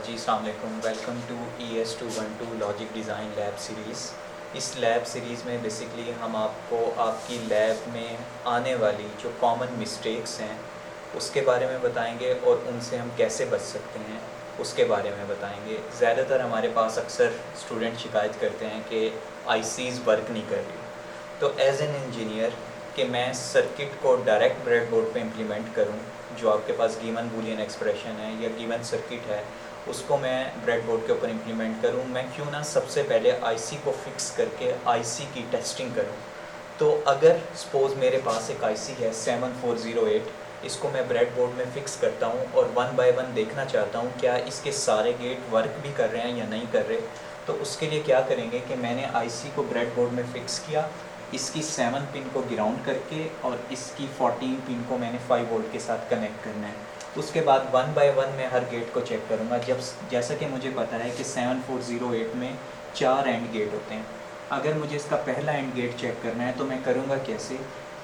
जी अस्सलाम वालेकुम। Welcome to ES212 logic design lab series. इस लैब सीरीज़ में बेसिकली हम आपको आपकी लैब में आने वाली जो कॉमन मिस्टेक्स हैं उसके बारे में बताएंगे और उनसे हम कैसे बच सकते हैं उसके बारे में बताएंगे। ज़्यादातर हमारे पास अक्सर स्टूडेंट शिकायत करते हैं कि आईसीज़ वर्क नहीं कर रही। तो एज एन इंजीनियर कि मैं सर्किट को डायरेक्ट ब्रेडबोर्ड पे इम्प्लीमेंट करूं, जो आपके पास गिवन बूलियन एक्सप्रेशन है या गिवन सर्किट है उसको मैं ब्रेडबोर्ड के ऊपर इम्प्लीमेंट करूं, मैं क्यों ना सबसे पहले आईसी को फिक्स करके आईसी की टेस्टिंग करूं। तो अगर सपोज़ मेरे पास एक आईसी है 7408, इसको मैं ब्रेडबोर्ड में फ़िक्स करता हूं और वन बाय वन देखना चाहता हूं क्या इसके सारे गेट वर्क भी कर रहे हैं या नहीं कर रहे। तो उसके लिए क्या करेंगे कि मैंने आईसी को ब्रेडबोर्ड में फ़िक्स किया, इसकी 7 पिन को ग्राउंड करके और इसकी 14 पिन को मैंने 5 वोल्ट के साथ कनेक्ट करना है। उसके बाद वन बाय वन मैं हर गेट को चेक करूँगा। जैसा कि मुझे पता है कि 7408 में 4 एंड गेट होते हैं। अगर मुझे इसका पहला एंड गेट चेक करना है तो मैं करूँगा कैसे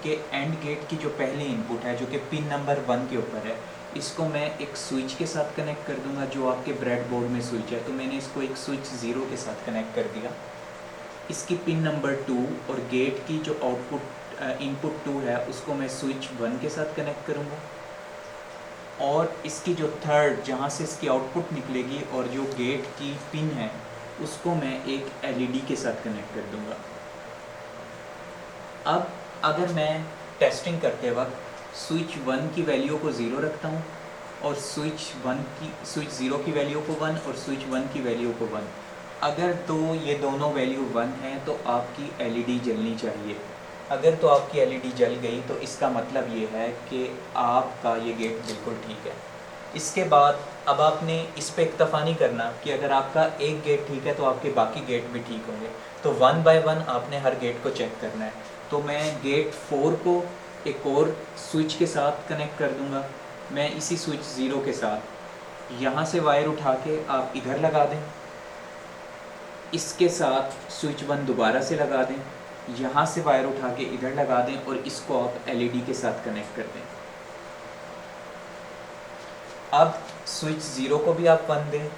कि एंड गेट की जो पहली इनपुट है जो कि पिन नंबर 1 के ऊपर है, इसको मैं एक स्विच के साथ कनेक्ट कर दूँगा जो आपके ब्रेडबोर्ड में स्विच है। तो मैंने इसको एक स्विच 0 के साथ कनेक्ट कर दिया। इसकी पिन नंबर 2 और गेट की जो आउटपुट इनपुट 2 है उसको मैं स्विच 1 के साथ कनेक्ट करूँगा। और इसकी जो थर्ड जहाँ से इसकी आउटपुट निकलेगी और जो गेट की पिन है उसको मैं एक एलईडी के साथ कनेक्ट कर दूँगा। अब अगर मैं टेस्टिंग करते वक्त स्विच 1 की वैल्यू को 0 रखता हूँ और स्विच 0 की वैल्यू को 1 और स्विच 1 की वैल्यू को 1, अगर तो ये दोनों वैल्यू 1 हैं तो आपकी एलईडी जलनी चाहिए। अगर तो आपकी एलईडी जल गई तो इसका मतलब ये है कि आपका ये गेट बिल्कुल ठीक है। इसके बाद अब आपने इस पे इक्तफा नहीं करना कि अगर आपका एक गेट ठीक है तो आपके बाकी गेट भी ठीक होंगे। तो वन बाय वन आपने हर गेट को चेक करना है। तो मैं गेट 4 को एक और स्विच के साथ कनेक्ट कर दूँगा। मैं इसी स्विच 0 के साथ यहाँ से वायर उठा के आप इधर लगा दें, इसके साथ स्विच 1 दोबारा से लगा दें, यहाँ से वायर उठा के इधर लगा दें और इसको आप एलईडी के साथ कनेक्ट कर दें। अब स्विच 0 को भी आप 1 दें,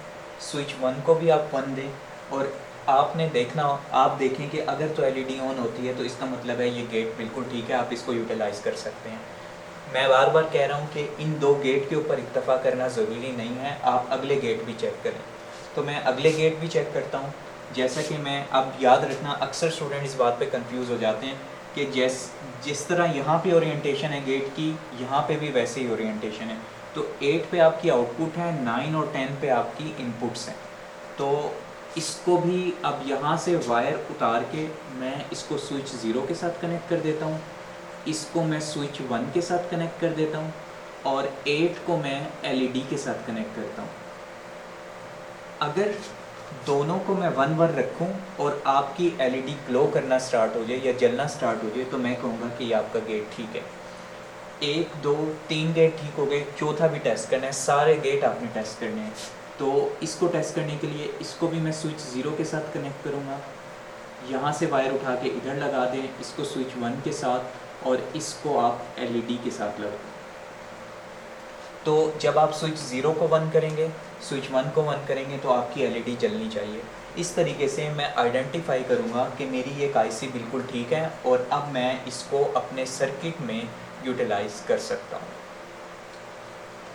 स्विच 1 को भी आप 1 दें और आपने देखना, आप देखें कि अगर तो एलईडी ऑन होती है तो इसका मतलब है ये गेट बिल्कुल ठीक है, आप इसको यूटिलाइज़ कर सकते हैं। मैं बार बार कह रहा हूँ कि इन 2 गेट के ऊपर इक्तफा करना ज़रूरी नहीं है, आप अगले गेट भी चेक करें। तो मैं अगले गेट भी चेक करता हूँ। जैसा कि मैं, अब याद रखना अक्सर स्टूडेंट इस बात पे कंफ्यूज हो जाते हैं कि जिस तरह यहाँ पे ओरिएंटेशन है गेट की, यहाँ पे भी वैसे ही ओरिएंटेशन है। तो 8 पे आपकी आउटपुट है, 9 और 10 पे आपकी इनपुट्स हैं। तो इसको भी अब यहाँ से वायर उतार के मैं इसको स्विच 0 के साथ कनेक्ट कर देता हूँ, इसको मैं स्विच 1 के साथ कनेक्ट कर देता हूँ और 8 को मैं एलईडी के साथ कनेक्ट करता हूँ। अगर दोनों को मैं 1 रखूं और आपकी एलईडी ग्लो करना स्टार्ट हो जाए या जलना स्टार्ट हो जाए तो मैं कहूँगा कि ये आपका गेट ठीक है। 1 2 3 गेट ठीक हो गए, चौथा भी टेस्ट करना है, सारे गेट आपने टेस्ट करने हैं। तो इसको टेस्ट करने के लिए इसको भी मैं स्विच 0 के साथ कनेक्ट करूँगा, यहाँ से वायर उठा के इधर लगा दें, इसको स्विच 1 के साथ और इसको आप एलईडी के साथ लगा दें। तो जब आप स्विच 0 को 1 करेंगे, स्विच 1 को 1 करेंगे तो आपकी एलईडी जलनी चाहिए। इस तरीके से मैं आइडेंटिफाई करूँगा कि मेरी एक आईसी बिल्कुल ठीक है और अब मैं इसको अपने सर्किट में यूटिलाइज़ कर सकता हूँ।